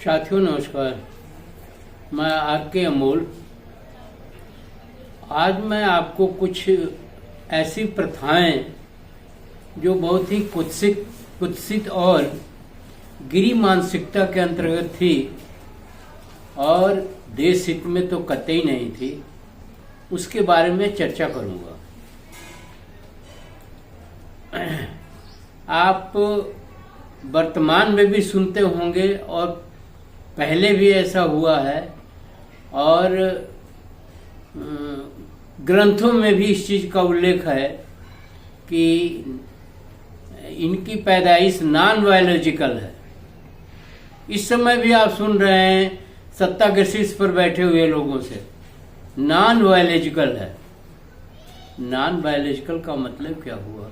साथियों नमस्कार। मैं आर.के. अमोल। आज मैं आपको कुछ ऐसी प्रथाएं जो बहुत ही कुत्सित और गिरी मानसिकता के अंतर्गत थी और देश हित में तो कतई नहीं थी, उसके बारे में चर्चा करूंगा। आप वर्तमान में भी सुनते होंगे और पहले भी ऐसा हुआ है और ग्रंथों में भी इस चीज का उल्लेख है कि इनकी पैदाइश नॉन बायोलॉजिकल है। इस समय भी आप सुन रहे हैं सत्ता के शीर्ष पर बैठे हुए लोगों से नॉन बायोलॉजिकल है। नॉन बायोलॉजिकल का मतलब क्या हुआ?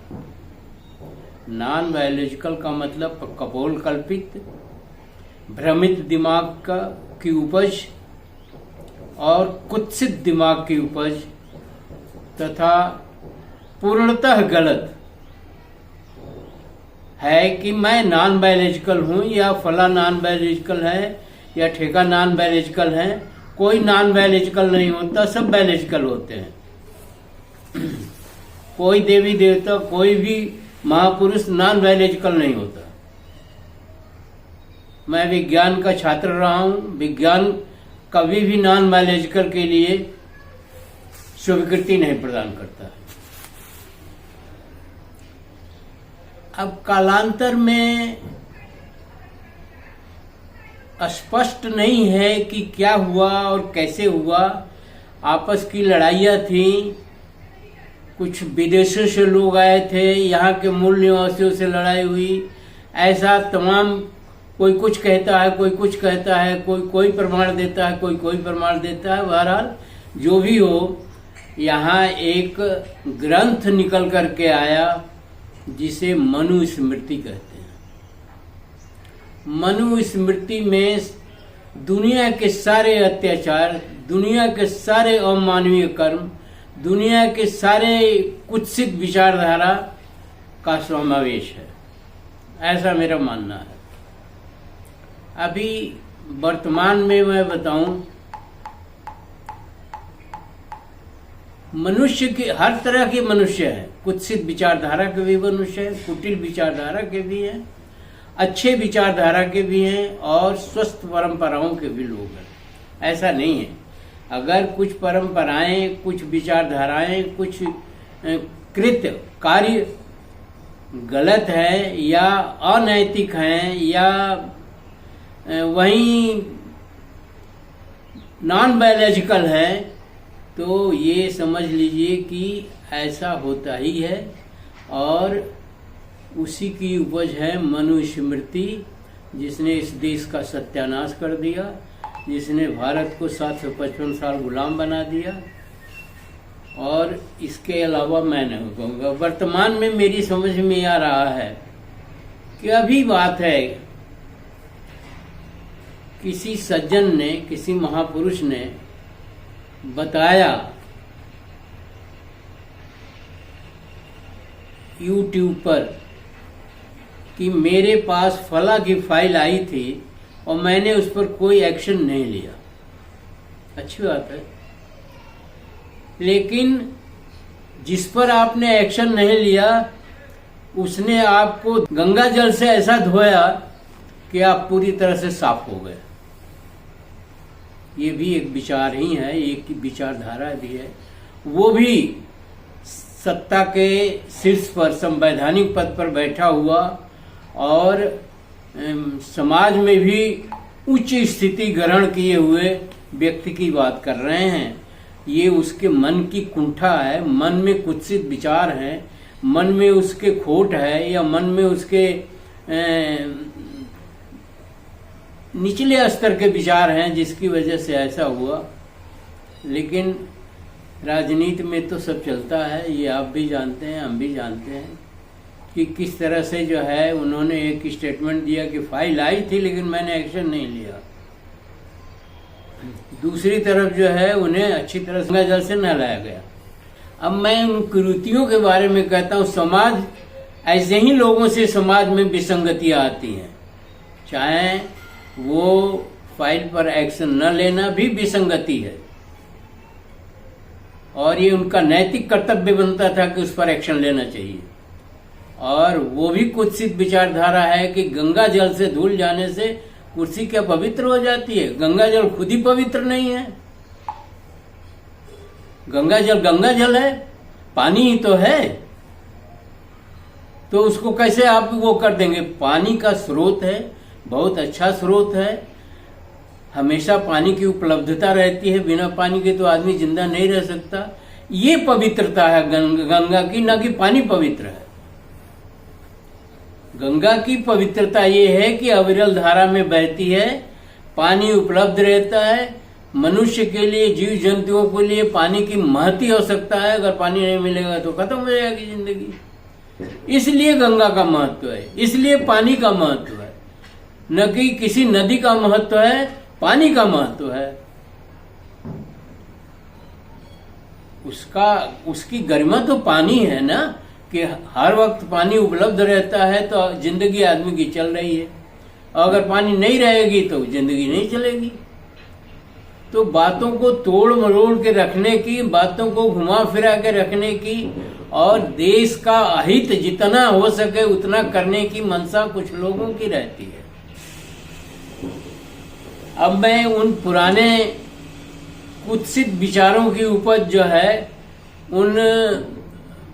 नॉन बायोलॉजिकल का मतलब कपोल कल्पित, भ्रमित दिमाग की उपज और कुत्सित दिमाग की उपज तथा पूर्णतः गलत है कि मैं नॉन बायोलॉजिकल हूं या फला नॉन बायोलॉजिकल है या ठेका नॉन बायोलॉजिकल है। कोई नॉन बायोलॉजिकल नहीं होता, सब बायोलॉजिकल होते हैं। कोई देवी देवता, कोई भी महापुरुष नॉन बायोलॉजिकल नहीं होता। मैं विज्ञान का छात्र रहा हूं। विज्ञान कभी भी नॉन बायोलॉजिकल के लिए स्वीकृति नहीं प्रदान करता है। अब कालांतर में स्पष्ट नहीं है कि क्या हुआ और कैसे हुआ। आपस की लड़ाइयां थी, कुछ विदेशों से लोग आए थे, यहाँ के मूल निवासियों से लड़ाई हुई। ऐसा तमाम, कोई कुछ कहता है, कोई कुछ कहता है, कोई प्रमाण देता है, कोई प्रमाण देता है। बहरहाल जो भी हो, यहाँ एक ग्रंथ निकल करके आया जिसे मनुस्मृति कहते हैं। मनुस्मृति में दुनिया के सारे अत्याचार, दुनिया के सारे अमानवीय कर्म, दुनिया के सारे कुत्सित विचारधारा का समावेश है, ऐसा मेरा मानना है। अभी वर्तमान में मैं बताऊं, मनुष्य के हर तरह के मनुष्य हैं। कुत्सित विचारधारा के भी मनुष्य हैं, कुटिल विचारधारा के भी हैं, अच्छे विचारधारा के भी हैं और स्वस्थ परंपराओं के भी लोग हैं। ऐसा नहीं है। अगर कुछ परंपराएं, कुछ विचारधाराएं, कुछ कृत्य कार्य गलत है या अनैतिक हैं या वहीं नॉन बायोलॉजिकल है, तो ये समझ लीजिए कि ऐसा होता ही है और उसी की उपज है मनुस्मृति, जिसने इस देश का सत्यानाश कर दिया, जिसने भारत को 755 साल गुलाम बना दिया। और इसके अलावा मैं नहीं कहूँगा। वर्तमान में मेरी समझ में आ रहा है कि अभी बात है, किसी सज्जन ने, किसी महापुरुष ने बताया YouTube पर कि मेरे पास फला की फाइल आई थी और मैंने उस पर कोई एक्शन नहीं लिया। अच्छी बात है, लेकिन जिस पर आपने एक्शन नहीं लिया उसने आपको गंगा जल से ऐसा धोया कि आप पूरी तरह से साफ हो गए। ये भी एक विचार ही है, एक विचारधारा भी है। वो भी सत्ता के शीर्ष पर, संवैधानिक पद पर बैठा हुआ और समाज में भी उच्च स्थिति ग्रहण किए हुए व्यक्ति की बात कर रहे हैं। ये उसके मन की कुंठा है, मन में कुत्सित विचार है, मन में उसके खोट है या मन में उसके निचले स्तर के विचार हैं, जिसकी वजह से ऐसा हुआ। लेकिन राजनीति में तो सब चलता है, ये आप भी जानते हैं, हम भी जानते हैं कि किस तरह से जो है उन्होंने एक स्टेटमेंट दिया कि फाइल आई थी लेकिन मैंने एक्शन नहीं लिया। दूसरी तरफ जो है उन्हें अच्छी तरह से जल से नहलाया गया। अब मैं उन कुरीतियों के बारे में कहता हूँ। समाज, ऐसे ही लोगों से समाज में विसंगतियां आती हैं, चाहे वो फाइल पर एक्शन न लेना भी विसंगति है, और ये उनका नैतिक कर्तव्य बनता था कि उस पर एक्शन लेना चाहिए। और वो भी कुत्सित विचारधारा है कि गंगा जल से धुल जाने से कुर्सी क्या पवित्र हो जाती है? गंगा जल खुद ही पवित्र नहीं है। गंगा जल है, पानी ही तो है, तो उसको कैसे आप वो कर देंगे? पानी का स्रोत है, बहुत अच्छा स्रोत है, हमेशा पानी की उपलब्धता रहती है, बिना पानी के तो आदमी जिंदा नहीं रह सकता। ये पवित्रता है गंगा की, ना कि पानी पवित्र है। गंगा की पवित्रता ये है कि अविरल धारा में बहती है, पानी उपलब्ध रहता है, मनुष्य के लिए, जीव जंतुओं के लिए पानी की महती आवश्यकता है। अगर पानी नहीं मिलेगा तो खत्म हो जाएगी जिंदगी। इसलिए गंगा का महत्व है, इसलिए पानी का महत्व है, न कि किसी नदी का महत्व है, पानी का महत्व है। उसकी गरिमा तो पानी है ना, कि हर वक्त पानी उपलब्ध रहता है तो जिंदगी आदमी की चल रही है। अगर पानी नहीं रहेगी तो जिंदगी नहीं चलेगी। तो बातों को तोड़ मरोड़ के रखने की, बातों को घुमा फिरा के रखने की, और देश का अहित जितना हो सके उतना करने की मंशा कुछ लोगों की रहती है। अब मैं उन पुराने कुत्सित विचारों की उपज जो है, उन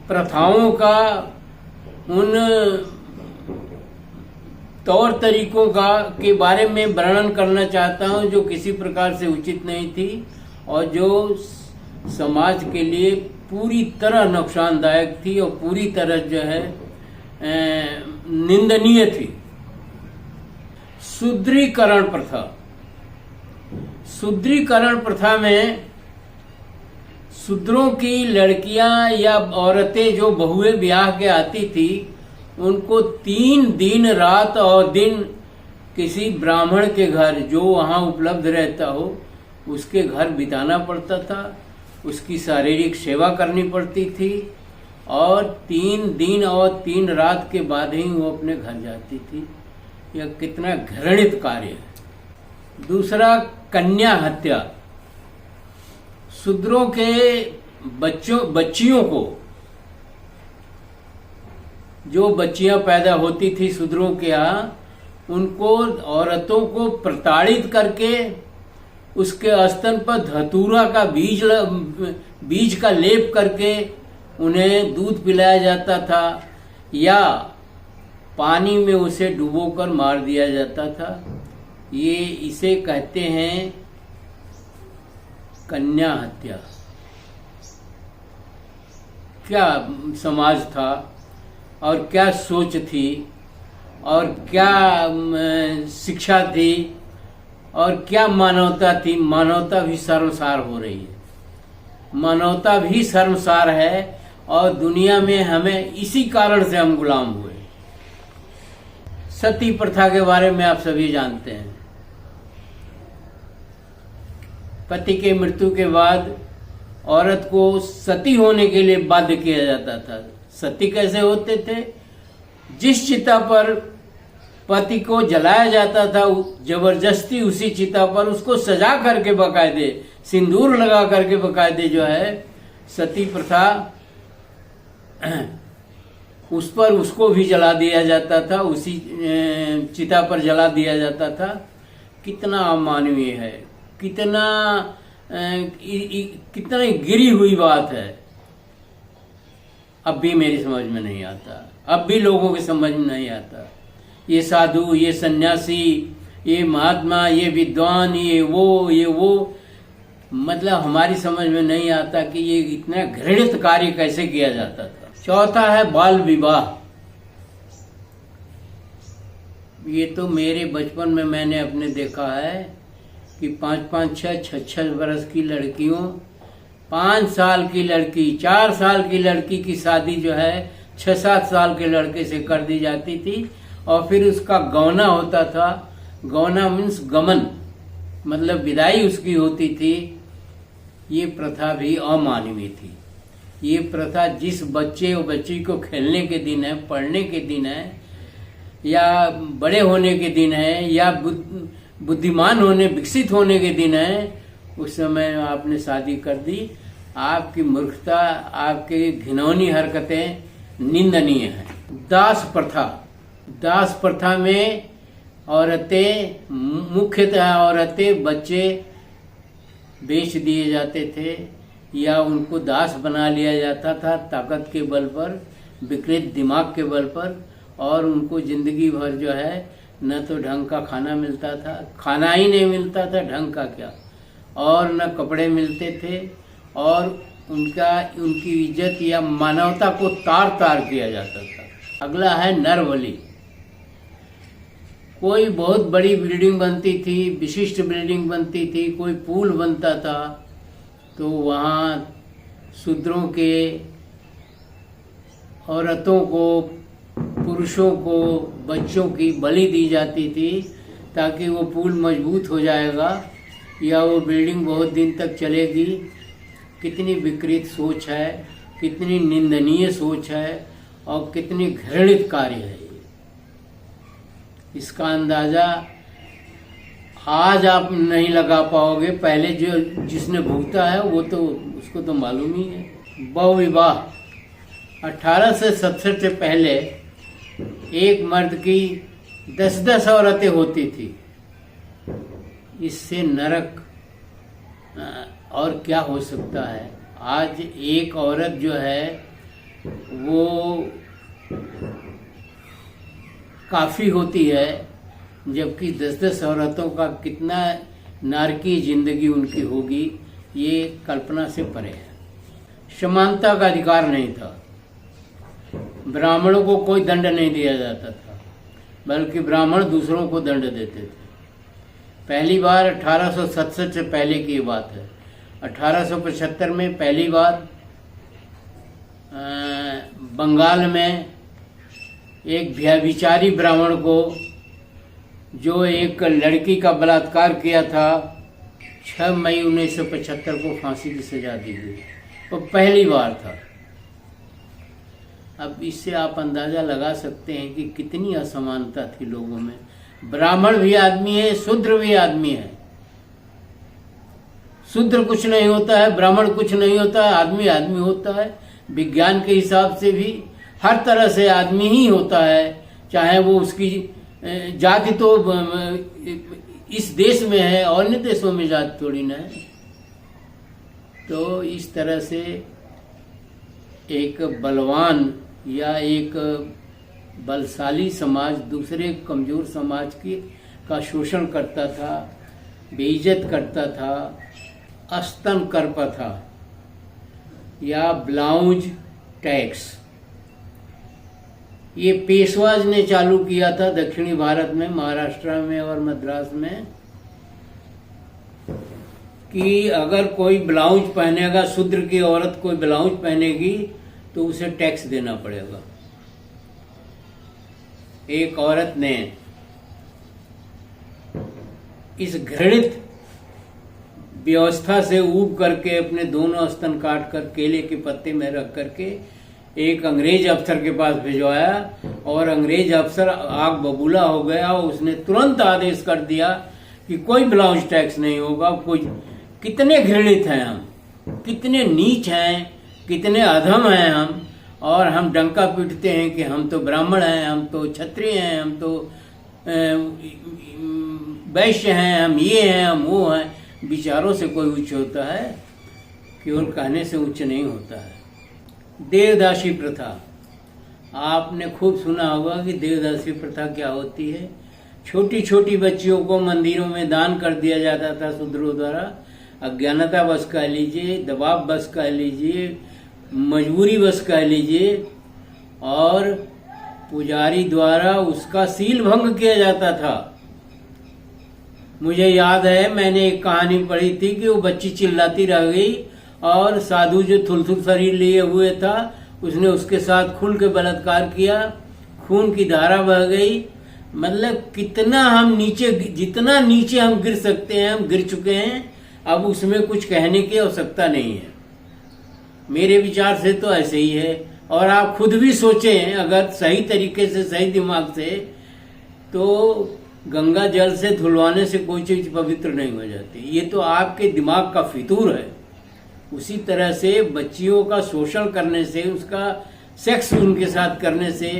प्रथाओं का, उन तौर तरीकों का के बारे में वर्णन करना चाहता हूं, जो किसी प्रकार से उचित नहीं थी और जो समाज के लिए पूरी तरह नुकसानदायक थी और पूरी तरह जो है निंदनीय थी। शुद्रीकरण प्रथा। शुद्रीकरण प्रथा में शूद्रों की लड़कियां या औरतें जो बहुए ब्याह के आती थी, उनको 3 दिन रात और दिन किसी ब्राह्मण के घर, जो वहां उपलब्ध रहता हो, उसके घर बिताना पड़ता था, उसकी शारीरिक सेवा करनी पड़ती थी, और 3 दिन और 3 रात के बाद ही वो अपने घर जाती थी। यह कितना घृणित कार्य है। दूसरा, कन्या हत्या। शूद्रों के बच्चियों को, जो बच्चियां पैदा होती थी शूद्रों के यहाँ, उनको, औरतों को प्रताड़ित करके उसके स्तन पर धतूरा का बीज का लेप करके उन्हें दूध पिलाया जाता था, या पानी में उसे डुबोकर मार दिया जाता था। इसे कहते हैं कन्या हत्या। क्या समाज था और क्या सोच थी और क्या शिक्षा थी और क्या मानवता थी? मानवता भी शर्मसार हो रही है, मानवता भी शर्मसार है, और दुनिया में हमें इसी कारण से हम गुलाम हुए। सती प्रथा के बारे में आप सभी जानते हैं। पति के मृत्यु के बाद औरत को सती होने के लिए बाध्य किया जाता था। सती कैसे होते थे? जिस चिता पर पति को जलाया जाता था, जबरदस्ती उसी चिता पर उसको सजा करके बकायदे, सिंदूर लगा करके बकायदे जो है सती प्रथा, उस पर उसको भी जला दिया जाता था, उसी चिता पर जला दिया जाता था। कितना अमानवीय है, कितना गिरी हुई बात है। अब भी मेरी समझ में नहीं आता, अब भी लोगों की समझ में नहीं आता। ये साधु, ये सन्यासी, ये महात्मा, ये विद्वान, ये वो, मतलब हमारी समझ में नहीं आता कि ये इतना घृणित कार्य कैसे किया जाता था। चौथा है बाल विवाह। ये तो मेरे बचपन में मैंने अपने देखा है कि 5-5, 6-6 वर्ष की लड़कियों, 5 साल की लड़की, 4 साल की लड़की की शादी जो है 6-7 साल के लड़के से कर दी जाती थी, और फिर उसका गौना होता था। गौना मीन्स गमन, मतलब विदाई उसकी होती थी। ये प्रथा भी अमानवीय थी। ये प्रथा जिस बच्चे और बच्ची को खेलने के दिन है, पढ़ने के दिन है, या बड़े होने के दिन है, या बुद्धिमान होने, विकसित होने के दिन है, उस समय आपने शादी कर दी। आपकी मूर्खता, आपकी घिनौनी हरकतें निंदनीय हैं। दास प्रथा, दास प्रथा में औरतें, मुख्यतः औरतें, बच्चे बेच दिए जाते थे या उनको दास बना लिया जाता था ताकत के बल पर, विकृत दिमाग के बल पर, और उनको जिंदगी भर जो है न तो ढंग का खाना मिलता था, खाना ही नहीं मिलता था, ढंग का क्या, और न कपड़े मिलते थे, और उनकी इज्जत या मानवता को तार तार किया जाता था। अगला है नर बलि। कोई बहुत बड़ी बिल्डिंग बनती थी, विशिष्ट बिल्डिंग बनती थी, कोई पुल बनता था, तो वहाँ शूद्रों के, औरतों को, पुरुषों को, बच्चों की बलि दी जाती थी ताकि वो पुल मजबूत हो जाएगा या वो बिल्डिंग बहुत दिन तक चलेगी। कितनी विकृत सोच है, कितनी निंदनीय सोच है और कितनी घृणित कार्य है। इसका अंदाजा आज आप नहीं लगा पाओगे, पहले जो जिसने भुगता है वो तो उसको तो मालूम ही है। बहुविवाह, 1867 से पहले एक मर्द की 10-10 औरतें होती थी। इससे नरक और क्या हो सकता है। आज एक औरत जो है वो काफ़ी होती है, जबकि 10-10 औरतों का कितना नारकीय जिंदगी उनकी होगी, ये कल्पना से परे है। समानता का अधिकार नहीं था, ब्राह्मणों को कोई दंड नहीं दिया जाता था, बल्कि ब्राह्मण दूसरों को दंड देते थे। पहली बार 1867 से पहले की बात है। 1875 में पहली बार बंगाल में एक व्यभिचारी ब्राह्मण को, जो एक लड़की का बलात्कार किया था, 6 मई 1975 को फांसी की सजा दी गई। वो पहली बार था। अब इससे आप अंदाजा लगा सकते हैं कि कितनी असमानता थी लोगों में। ब्राह्मण भी आदमी है, शूद्र भी आदमी है। शूद्र कुछ नहीं होता है, ब्राह्मण कुछ नहीं होता है, आदमी आदमी होता है। विज्ञान के हिसाब से भी हर तरह से आदमी ही होता है, चाहे वो उसकी जाति तो इस देश में है, अन्य देशों में जाति थोड़ी ना है। तो इस तरह से एक बलवान या एक बलशाली समाज दूसरे कमजोर समाज का शोषण करता था, बेइज्जत करता था, स्तन करता था या ब्लाउज टैक्स। ये पेशवाज ने चालू किया था दक्षिणी भारत में, महाराष्ट्र में और मद्रास में, कि अगर कोई ब्लाउज पहनेगा, शूद्र की औरत कोई ब्लाउज पहनेगी तो उसे टैक्स देना पड़ेगा। एक औरत ने इस घृणित व्यवस्था से ऊब करके अपने दोनों स्तन काट कर केले के पत्ते में रख करके एक अंग्रेज अफसर के पास भिजवाया, और अंग्रेज अफसर आग बबूला हो गया। उसने तुरंत आदेश कर दिया कि कोई ब्लाउज टैक्स नहीं होगा। कोई कितने घृणित हैं हम, कितने नीच हैं, कितने अधम हैं हम, और हम डंका पीटते हैं कि हम तो ब्राह्मण हैं, हम तो क्षत्रिय हैं, हम तो वैश्य हैं, हम ये हैं, हम वो हैं। विचारों से कोई उच्च होता है, केवल कहने से उच्च नहीं होता है। देवदासी प्रथा, आपने खूब सुना होगा कि देवदासी प्रथा क्या होती है। छोटी छोटी बच्चियों को मंदिरों में दान कर दिया जाता था शूद्रों द्वारा। अज्ञानता बस कह लीजिए, दबाव बस कह लीजिए, मजबूरी बस कह लीजिए, और पुजारी द्वारा उसका सील भंग किया जाता था। मुझे याद है, मैंने एक कहानी पढ़ी थी कि वो बच्ची चिल्लाती रह गई और साधु जो थुलथुल शरीर लिए हुए था उसने उसके साथ खुल के बलात्कार किया, खून की धारा बह गई। मतलब कितना हम नीचे, जितना नीचे हम गिर सकते हैं हम गिर चुके हैं। अब उसमें कुछ कहने की आवश्यकता नहीं है। मेरे विचार से तो ऐसे ही है, और आप खुद भी सोचें अगर सही तरीके से, सही दिमाग से, तो गंगा जल से धुलवाने से कोई चीज पवित्र नहीं हो जाती। ये तो आपके दिमाग का फितूर है। उसी तरह से बच्चियों का शोषण करने से, उसका सेक्स उनके साथ करने से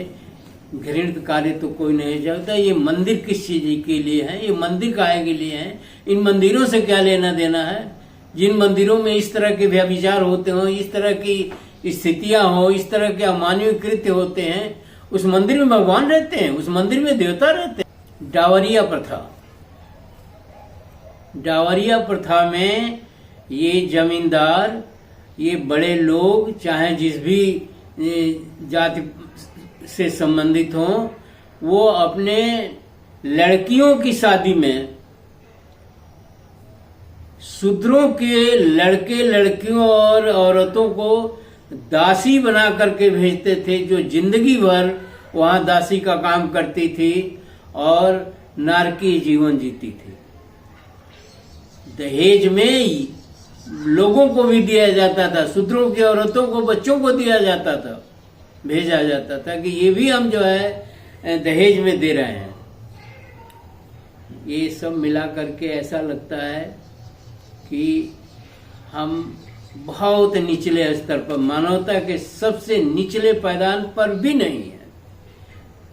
घृणित कार्य तो कोई नहीं चाहता। ये मंदिर किस चीज के लिए है? ये मंदिर काहे के लिए है? इन मंदिरों से क्या लेना देना है? जिन मंदिरों में इस तरह के व्यभिचार होते हो, इस तरह की स्थितियां हो, इस तरह के अमानवीय कृत्य होते हैं, उस मंदिर में भगवान रहते हैं, उस मंदिर में देवता रहते हैं। डावरिया प्रथा, डावरिया प्रथा में ये जमींदार, ये बड़े लोग, चाहे जिस भी जाति से संबंधित हो, वो अपने लड़कियों की शादी में शूद्रों के लड़के लड़कियों और औरतों को दासी बना करके भेजते थे, जो जिंदगी भर वहां दासी का काम करती थी और नारकीय जीवन जीती थी। दहेज में लोगों को भी दिया जाता था, शूद्रों की औरतों को, बच्चों को दिया जाता था, भेजा जाता था कि ये भी हम जो है दहेज में दे रहे हैं। ये सब मिला करके ऐसा लगता है कि हम बहुत निचले स्तर पर, मानवता के सबसे निचले पायदान पर भी नहीं है।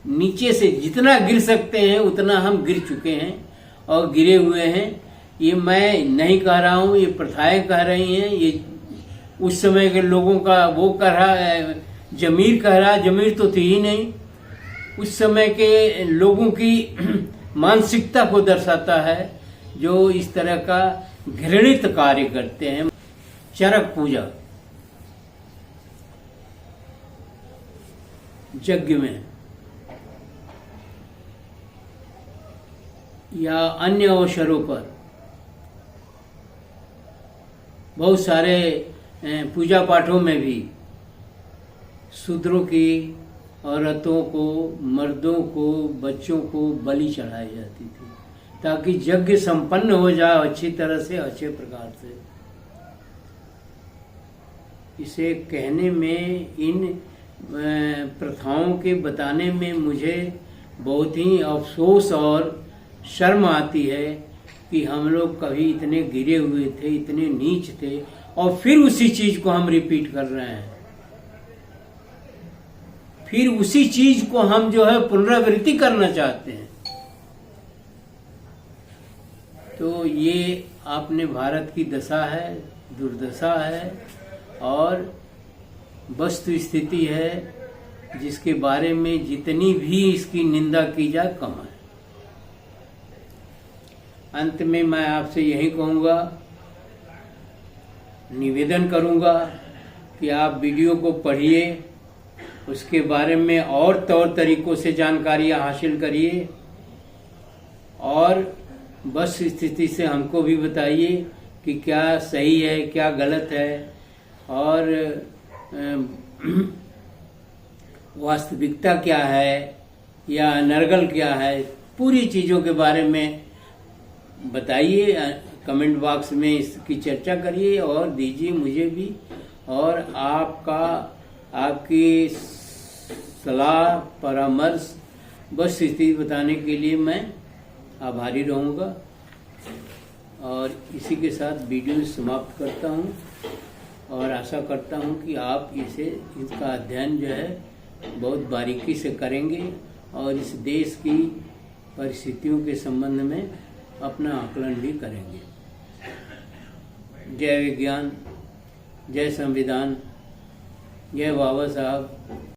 नीचे से जितना गिर सकते हैं उतना हम गिर चुके हैं और गिरे हुए हैं। ये मैं नहीं कह रहा हूँ, ये प्रथाएं कह रही हैं, ये उस समय के लोगों का वो कह रहा है, जमीर कह रहा, जमीर तो थी ही नहीं। उस समय के लोगों की मानसिकता को दर्शाता है, जो इस तरह का घृणित कार्य करते हैं। चरक पूजा, यज्ञ में या अन्य अवसरों पर बहुत सारे पूजा पाठों में भी शूद्रों की, औरतों को, मर्दों को, बच्चों को बलि चढ़ाई जाती थी ताकि यज्ञ संपन्न हो जाए अच्छी तरह से, अच्छे प्रकार से। इसे कहने में, इन प्रथाओं के बताने में मुझे बहुत ही अफसोस और शर्म आती है कि हम लोग कभी इतने गिरे हुए थे, इतने नीच थे, और फिर उसी चीज को हम रिपीट कर रहे हैं। फिर उसी चीज को हम जो है पुनरावृत्ति करना चाहते हैं। तो ये अपने भारत की दशा है, दुर्दशा है और वस्तु स्थिति है, जिसके बारे में जितनी भी इसकी निंदा की जाए कम है। अंत में मैं आपसे यही कहूँगा, निवेदन करूँगा कि आप वीडियो को पढ़िए, उसके बारे में और तौर तरीकों से जानकारियाँ हासिल करिए और बस स्थिति से हमको भी बताइए कि क्या सही है, क्या गलत है, और वास्तविकता क्या है या अनर्गल क्या है। पूरी चीज़ों के बारे में बताइए, कमेंट बॉक्स में इसकी चर्चा करिए और दीजिए मुझे भी। और आपकी सलाह, परामर्श, बस स्थिति बताने के लिए मैं आभारी रहूँगा। और इसी के साथ वीडियो समाप्त करता हूँ और आशा करता हूँ कि आप इसका अध्ययन जो है बहुत बारीकी से करेंगे और इस देश की परिस्थितियों के संबंध में अपना आकलन भी करेंगे। जय विज्ञान, जय संविधान, जय बाबा साहब।